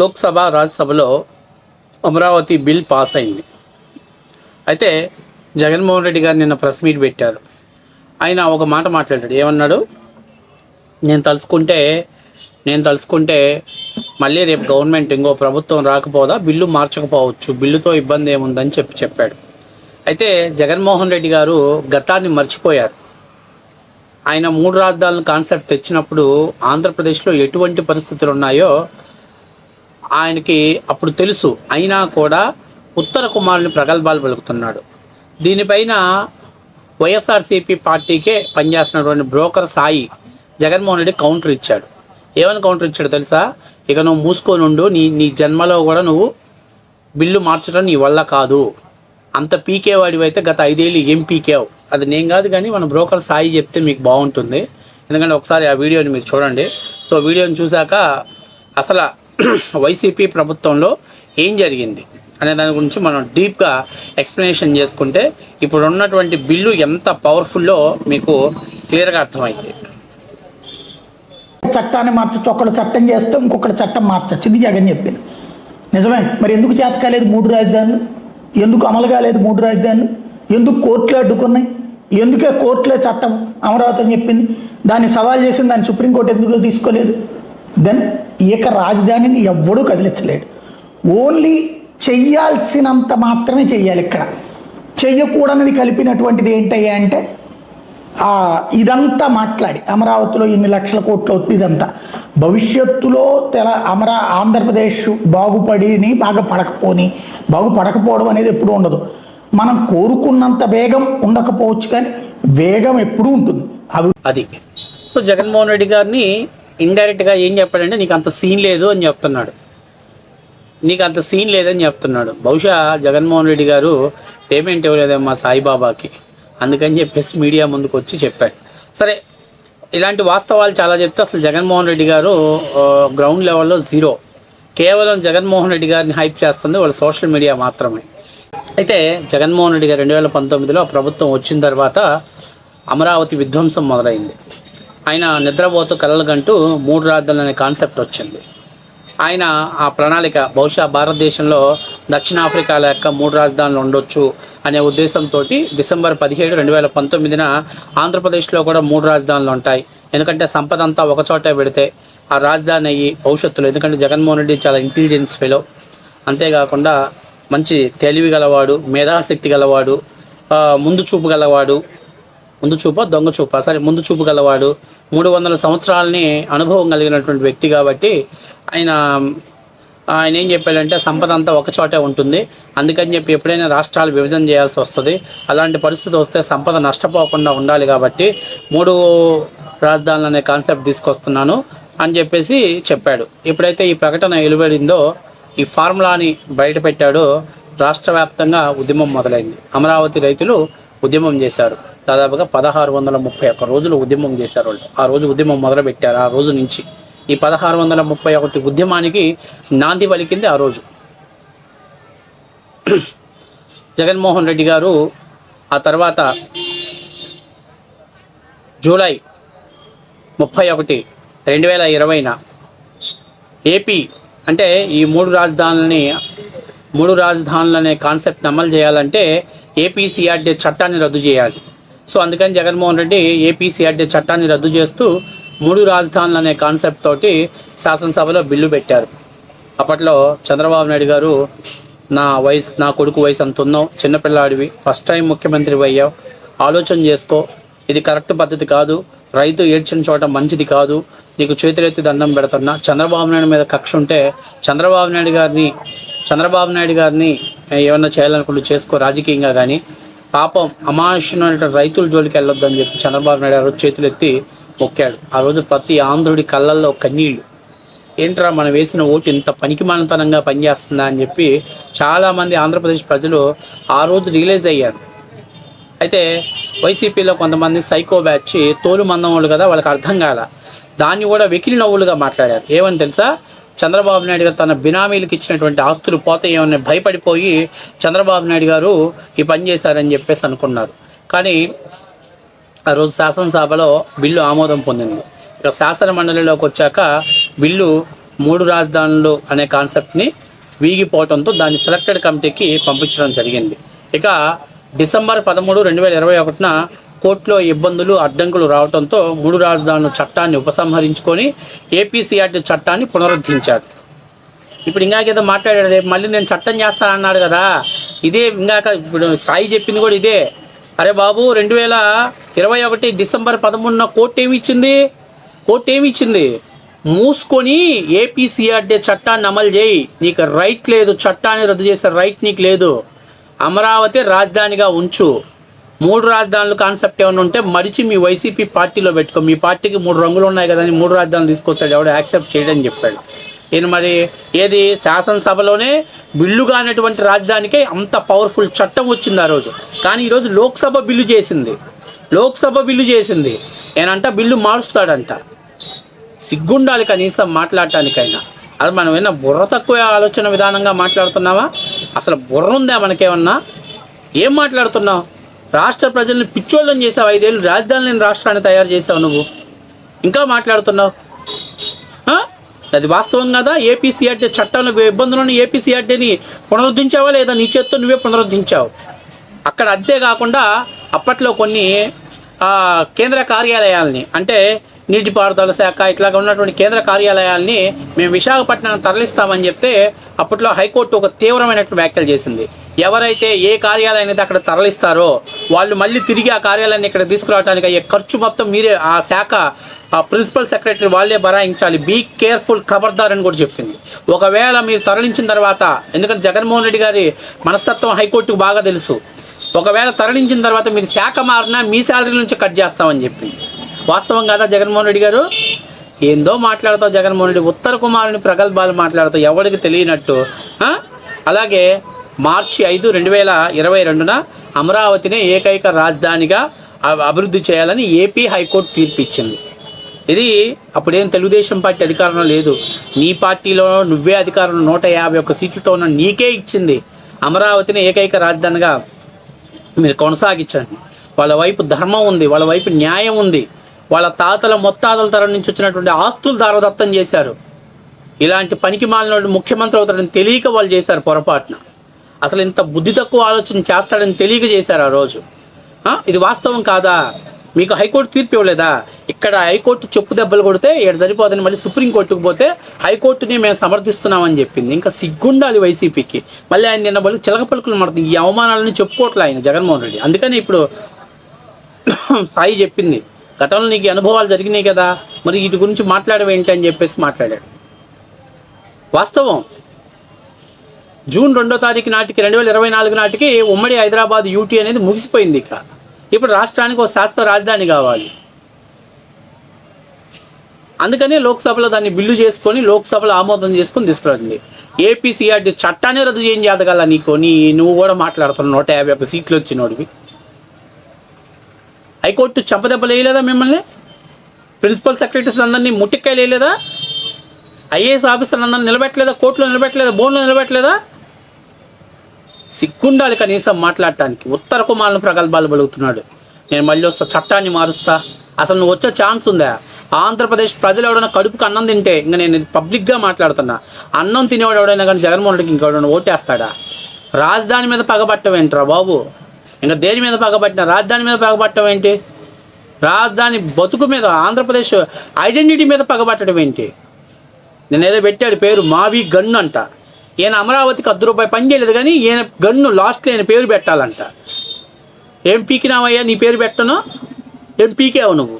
లోక్సభ రాజ్యసభలో Amaravati bill pass అయింది. అయితే జగన్మోహన్ రెడ్డి గారు నిన్న ప్రెస్ మీట్ పెట్టారు. ఆయన ఒక మాట మాట్లాడాడు. ఏమన్నాడు? నేను తలుచుకుంటే మళ్ళీ రేపు గవర్నమెంట్ ఇంకో ప్రభుత్వం రాకపోదా బిల్లు మార్చకపోవచ్చు, బిల్లుతో ఇబ్బంది ఏముందని చెప్పాడు. అయితే జగన్మోహన్ రెడ్డి గారు గతాన్ని మర్చిపోయారు. ఆయన 3 రాజధానుల కాన్సెప్ట్ తెచ్చినప్పుడు ఆంధ్రప్రదేశ్లో ఎటువంటి పరిస్థితులు ఉన్నాయో ఆయనకి అప్పుడు తెలుసు. అయినా కూడా ఉత్తర కుమారుని ప్రగల్భాలు పలుకుతున్నాడు. దీనిపైన వైఎస్ఆర్సీపీ పార్టీకే పనిచేస్తున్నటువంటి బ్రోకర్ సాయి జగన్మోహన్ రెడ్డి కౌంటర్ ఇచ్చాడు. ఏమని కౌంటర్ ఇచ్చాడు తెలుసా? ఇక నువ్వు మూసుకొని ఉండు, నీ జన్మలో కూడా నువ్వు బిల్లు మార్చడం నీ వల్ల కాదు. అంత పీకేవాడివైతే గత 5 ఏళ్ళు ఏం పీకేవు? అది నేను కాదు కానీ మన బ్రోకర్ సాయి చెప్తే మీకు బాగుంటుంది. ఎందుకంటే ఒకసారి ఆ వీడియోని మీరు చూడండి. సో వీడియోని చూశాక అసలు వైసీపీ ప్రభుత్వంలో ఏం జరిగింది అనే దాని గురించి మనం డీప్గా ఎక్స్ప్లెనేషన్ చేసుకుంటే ఇప్పుడు ఉన్నటువంటి బిల్లు ఎంత పవర్ఫుల్లో మీకు క్లియర్గా అర్థమైంది. చట్టాన్ని మార్చచ్చు, ఒకళ్ళు చట్టం చేస్తే ఇంకొకటి చట్టం మార్చచ్చు. ఇది జగన్ చెప్పింది నిజమే. మరి ఎందుకు చేత కాలేదు 3 రాజధానులు? ఎందుకు అమలు కాలేదు 3 రాజధానులు? ఎందుకు కోర్టులు అడ్డుకున్నాయి? ఎందుకే కోర్టులే చట్టం అమరావతి అని చెప్పింది? దాన్ని సవాల్ చేసింది, దాన్ని సుప్రీంకోర్టు ఎందుకు తీసుకోలేదు? దెన్ ఏక రాజధానిని ఎవ్వడూ కదిలించలేడు. ఓన్లీ చెయ్యాల్సినంత మాత్రమే చెయ్యాలి. ఇక్కడ చెయ్యకూడనిది కలిపినటువంటిది ఏంటయ్యా అంటే ఇదంతా మాట్లాడి అమరావతిలో ఇన్ని లక్షల కోట్లు అవుతుంది. ఇదంతా భవిష్యత్తులో ఆంధ్రప్రదేశ్ బాగుపడకపోవడం అనేది ఎప్పుడూ ఉండదు. మనం కోరుకున్నంత వేగం ఉండకపోవచ్చు, కానీ వేగం ఎప్పుడూ ఉంటుంది. అది సో జగన్మోహన్ రెడ్డి గారిని ఇండైరెక్ట్గా ఏం చెప్పాడంటే నీకు అంత సీన్ లేదు అని చెప్తున్నాడు. బహుశా జగన్మోహన్ రెడ్డి గారు పేమెంట్ ఇవ్వలేదమ్మా సాయిబాబాకి, అందుకని చెప్పేసి మీడియా ముందుకు వచ్చి చెప్పాడు. సరే, ఇలాంటి వాస్తవాలు చాలా చెప్తే అసలు జగన్మోహన్ రెడ్డి గారు గ్రౌండ్ లెవెల్లో జీరో. కేవలం జగన్మోహన్ రెడ్డి గారిని హైప్ చేస్తుంది వాళ్ళ సోషల్ మీడియా మాత్రమే. అయితే జగన్మోహన్ రెడ్డి గారు 2019లో ప్రభుత్వం వచ్చిన తర్వాత అమరావతి విధ్వంసం మొదలైంది. ఆయన నిద్రపోతూ కలలుగంటూ 3 రాజధానులు అనే కాన్సెప్ట్ వచ్చింది. ఆయన ఆ ప్రణాళిక బహుశా భారతదేశంలో దక్షిణాఫ్రికా లెక్క 3 రాజధానులు ఉండొచ్చు అనే ఉద్దేశంతో డిసెంబర్ 17, 2019 ఆంధ్రప్రదేశ్లో కూడా 3 రాజధానులు ఉంటాయి. ఎందుకంటే సంపద అంతా ఒకచోటే పెడితే ఆ రాజధాని అయ్యి భవిష్యత్తులో, ఎందుకంటే జగన్మోహన్ రెడ్డి చాలా ఇంటెలిజెన్స్ ఫెలో, అంతేకాకుండా మంచి తెలివి గలవాడు, మేధాశక్తి గలవాడు, ముందు చూపు గలవాడు 300 సంవత్సరాలని అనుభవం కలిగినటువంటి వ్యక్తి కాబట్టి ఆయన ఏం చెప్పాడంటే సంపద అంతా ఒక చోటే ఉంటుంది, అందుకని చెప్పి ఎప్పుడైనా రాష్ట్రాలు విభజన చేయాల్సి వస్తుంది, అలాంటి పరిస్థితి వస్తే సంపద నష్టపోకుండా ఉండాలి కాబట్టి 3 రాజధానులు అనే కాన్సెప్ట్ తీసుకొస్తున్నాను అని చెప్పేసి చెప్పాడు. ఎప్పుడైతే ఈ ప్రకటన వెలువడిందో, ఈ ఫార్ములాని బయటపెట్టాడో, రాష్ట్ర వ్యాప్తంగా ఉద్యమం మొదలైంది. అమరావతి రైతులు ఉద్యమం చేశారు. దాదాపుగా 1631 రోజులు ఉద్యమం చేశారు వాళ్ళు. ఆ రోజు ఉద్యమం మొదలుపెట్టారు. ఆ రోజు నుంచి ఈ 1631 ఉద్యమానికి నాంది పలికింది ఆ రోజు. జగన్మోహన్ రెడ్డి గారు ఆ తర్వాత జూలై 31, 2020 ఏపీ అంటే ఈ 3 రాజధానులు అనే కాన్సెప్ట్ని అమలు చేయాలంటే ఏపీసీఆర్డీ చట్టాన్ని రద్దు చేయాలి. సో అందుకని జగన్మోహన్ రెడ్డి ఏపీసీఆర్డీ చట్టాన్ని రద్దు చేస్తూ 3 రాజధానులు అనే కాన్సెప్ట్ తోటి శాసనసభలో బిల్లు పెట్టారు. అప్పట్లో చంద్రబాబు నాయుడు గారు నా కొడుకు వయసు అంత ఉన్నావు, చిన్నపిల్లాడివి, ఫస్ట్ టైం ముఖ్యమంత్రి అయ్యావు, ఆలోచన చేసుకో, ఇది కరెక్ట్ పద్ధతి కాదు, రైతు ఏడ్చిన చోట మంచిది కాదు, నీకు చేతులెత్తి దండం పెడుతున్నా. చంద్రబాబు నాయుడు మీద కక్ష ఉంటే చంద్రబాబు నాయుడు గారిని ఏమన్నా చేయాలనుకుంటూ చేసుకో రాజకీయంగా, కానీ పాపం అమానుష్యమైన రైతుల జోలికి వెళ్ళొద్దని చెప్పి చంద్రబాబు నాయుడు గారు చేతులెత్తి మొక్కాడు. ఆ రోజు ప్రతి ఆంధ్రుడి కళ్ళల్లో కన్నీళ్ళు. ఏంట్రా మనం వేసిన ఓటు ఇంత పనికిమాలితనంగా పనిచేస్తుందా అని చెప్పి చాలామంది ఆంధ్రప్రదేశ్ ప్రజలు ఆ రోజు రియలైజ్ అయ్యారు. అయితే వైసీపీలో కొంతమంది సైకో బ్యాచ్ తోలు మందం వాళ్ళు కదా, వాళ్ళకి అర్థం కాల. దాన్ని కూడా వెకిలి నవ్వులుగా మాట్లాడారు. ఏమని తెలుసా? చంద్రబాబు నాయుడు గారు తన బినామీలకు ఇచ్చినటువంటి ఆస్తులు పోతే ఏమన్నా భయపడిపోయి చంద్రబాబు నాయుడు గారు ఈ పని చేశారని చెప్పేసి అనుకున్నారు. కానీ ఆ రోజు శాసనసభలో బిల్లు ఆమోదం పొందింది. ఇక శాసన మండలిలోకి వచ్చాక బిల్లు 3 రాజధానులు అనే కాన్సెప్ట్ని వీగిపోవడంతో దాన్ని సెలెక్టెడ్ కమిటీకి పంపించడం జరిగింది. ఇక డిసెంబర్ 13, 2021 కోర్టులో ఇబ్బందులు అడ్డంకులు రావడంతో 3 రాజధానుల చట్టాన్ని ఉపసంహరించుకొని ఏపీసీఆర్డీ చట్టాన్ని పునరుద్ధరించారు. ఇప్పుడు ఇంకాకేదో మాట్లాడాడు, రేపు మళ్ళీ నేను చట్టం చేస్తానన్నాడు కదా, ఇదే ఇందాక ఇప్పుడు సాయి చెప్పింది కూడా ఇదే. అరే బాబు, 2021 డిసెంబర్ 13 కోర్టు ఏమి ఇచ్చింది? మూసుకొని ఏపీసీఆర్డీ చట్టాన్ని అమలు చేయి, నీకు రైట్ లేదు, చట్టాన్ని రద్దు చేసే రైట్ నీకు లేదు, అమరావతి రాజధానిగా ఉంచు. 3 రాజధానుల కాన్సెప్ట్ ఏమైనా ఉంటే మడిచి మీ వైసీపీ పార్టీలో పెట్టుకో, మీ పార్టీకి 3 రంగులు ఉన్నాయి కదా అని 3 రాజధానులు తీసుకొస్తాడు, ఎవడో యాక్సెప్ట్ చేయడని చెప్పాడు. ఈయన మరి ఏది శాసనసభలోనే బిల్లుగా అనేటువంటి రాజధానికే అంత పవర్ఫుల్ చట్టం వచ్చింది ఆ రోజు. కానీ ఈరోజు లోక్సభ బిల్లు చేసింది ఏనంట, బిల్లు మారుస్తాడంట. సిగ్గుండాలి కనీసం మాట్లాడటానికైనా. అది మనం ఏమన్నా బుర్ర తక్కువ ఆలోచన విధానంగా మాట్లాడుతున్నావా? అసలు బుర్ర ఉందా మనకేమన్నా? ఏం మాట్లాడుతున్నావు? రాష్ట్ర ప్రజల్ని పిచ్చోళ్ళని చేసావు. 5 ఏళ్ళు రాజధాని లేని రాష్ట్రాన్ని తయారు చేసావు నువ్వు, ఇంకా మాట్లాడుతున్నావు. అది వాస్తవం కదా? ఏపీసీఆర్డీ చట్టంలో ఇబ్బందులను ఏపీసీఆర్డీని పునరుద్ధరించావా లేదా? నీ చేత్తో నువ్వే పునరుద్ధరించావు. అక్కడ అంతేకాకుండా అప్పట్లో కొన్ని కేంద్ర కార్యాలయాల్ని, అంటే నీటిపారుదల శాఖ ఇట్లాగా ఉన్నటువంటి కేంద్ర కార్యాలయాల్ని మేము విశాఖపట్నం తరలిస్తామని చెప్తే అప్పట్లో హైకోర్టు ఒక తీవ్రమైనటువంటి వ్యాఖ్యలు చేసింది. ఎవరైతే ఏ కార్యాలయాన్ని అయితే అక్కడ తరలిస్తారో వాళ్ళు మళ్ళీ తిరిగి ఆ కార్యాలయాన్ని ఇక్కడ తీసుకురావడానికి అయ్యే ఖర్చు మొత్తం మీరే, ఆ శాఖ ప్రిన్సిపల్ సెక్రటరీ వాళ్ళే భరాయించాలి. బీ కేర్ఫుల్, ఖబర్దార్ అని కూడా చెప్పింది. ఒకవేళ మీరు తరలించిన తర్వాత, ఎందుకంటే జగన్మోహన్ రెడ్డి గారి మనస్తత్వం హైకోర్టుకు బాగా తెలుసు, ఒకవేళ తరలించిన తర్వాత మీరు శాఖ మారినా మీ శాలరీ నుంచి కట్ చేస్తామని చెప్పింది. వాస్తవం కాదా జగన్మోహన్ రెడ్డి గారు? ఏందో మాట్లాడతావు జగన్మోహన్ రెడ్డి, ఉత్తర కుమారుని ప్రగల్భాలు మాట్లాడతావు ఎవరికి తెలియనట్టు. అలాగే మార్చి 5, 2022 అమరావతిని ఏకైక రాజధానిగా అభివృద్ధి చేయాలని ఏపీ హైకోర్టు తీర్పు ఇచ్చింది. ఇది అప్పుడేం తెలుగుదేశం పార్టీ అధికారంలో లేదు, నీ పార్టీలో నువ్వే అధికారంలో 151 సీట్లతో ఉన్న నీకే ఇచ్చింది. అమరావతిని ఏకైక రాజధానిగా మీరు కొనసాగించండి. వాళ్ళ వైపు ధర్మం ఉంది, వాళ్ళ వైపు న్యాయం ఉంది. వాళ్ళ తాతల ముత్తాతల తరం నుంచి వచ్చినటువంటి ఆస్తులు దారదత్తం చేశారు. ఇలాంటి పనికి మాలిన ముఖ్యమంత్రి అవుతాడని తెలియక వాళ్ళు చేశారు పొరపాటున. అసలు ఇంత బుద్ధి తక్కువ ఆలోచన చేస్తాడని తెలియక చేశారు ఆ రోజు. ఇది వాస్తవం కాదా? మీకు హైకోర్టు తీర్పు ఇవ్వలేదా? ఇక్కడ హైకోర్టు చెప్పు దెబ్బలు కొడితే ఏడు సరిపోదని మళ్ళీ సుప్రీంకోర్టుకు పోతే హైకోర్టుని మేము సమర్థిస్తున్నామని చెప్పింది. ఇంకా సిగ్గుండాలి వైసీపీకి. మళ్ళీ ఆయన నిన్న బలి చిలక పలుకులు మారుతుంది. ఈ అవమానాలను చెప్పుకోవట్లే ఆయన జగన్మోహన్ రెడ్డి. అందుకని ఇప్పుడు సాయి చెప్పింది, గతంలో నీకు అనుభవాలు జరిగినాయి కదా, మరి వీటి గురించి మాట్లాడవేంటి అని చెప్పేసి మాట్లాడాడు. వాస్తవం. జూన్ 2వ తారీఖు నాటికి 2024 నాటికి ఉమ్మడి హైదరాబాద్ యూటీ అనేది ముగిసిపోయింది. ఇప్పుడు రాష్ట్రానికి ఒక శాస్త్ర రాజధాని కావాలి. అందుకనే లోక్సభలో దాన్ని బిల్లు చేసుకొని లోక్సభలో ఆమోదం చేసుకొని తీసుకురాండి. ఏపీసీఆర్డీ చట్టాన్ని రద్దు చేయని చేతగల నువ్వు కూడా మాట్లాడుతున్నావు. 151 సీట్లు వచ్చినోడివి. హైకోర్టు చెంపదెబ్బలు వేయలేదా మిమ్మల్ని? ప్రిన్సిపల్ సెక్రటరీస్ అందరినీ ముట్టికాయలు వేయలేదా? ఐఏఎస్ ఆఫీసర్లు అందరినీ నిలబెట్టలేదా? కోర్టులో నిలబెట్టలేదా? బోర్డులో నిలబెట్టలేదా? సిగ్గుండాలి కనీసం మాట్లాడటానికి. ఉత్తర కుమారుని ప్రగల్భాలు పలుకుతున్నాడు. నేను మళ్ళీ వస్తా, చట్టాన్ని మారుస్తా. అసలు నువ్వు వచ్చే ఛాన్స్ ఉందా? ఆంధ్రప్రదేశ్ ప్రజలు ఎవడైనా కడుపుకు అన్నం తింటే, ఇంకా నేను పబ్లిక్గా మాట్లాడుతున్నా, అన్నం తినేవాడు ఎవడైనా కానీ జగన్మోహన్ రెడ్డికి ఇంకెవడైనా ఓటేస్తాడా? రాజధాని మీద పగబట్టం ఏంట్రా బాబు? ఇంకా దేని మీద పగబట్టినా రాజధాని మీద పగబట్టం ఏంటి? రాజధాని బతుకు మీద, ఆంధ్రప్రదేశ్ ఐడెంటిటీ మీద పగబట్టడం ఏంటి? నేను ఏదో పెట్టాడు పేరు, మావి గన్ను అంట. ఈయన అమరావతికి ₹10 పని చేయలేదు కానీ ఈయన గన్ను లాస్ట్లో ఈయన పేరు పెట్టాలంట. ఏం పీకినావయ్యా? నీ పేరు పెట్టను? ఏం పీకావు నువ్వు?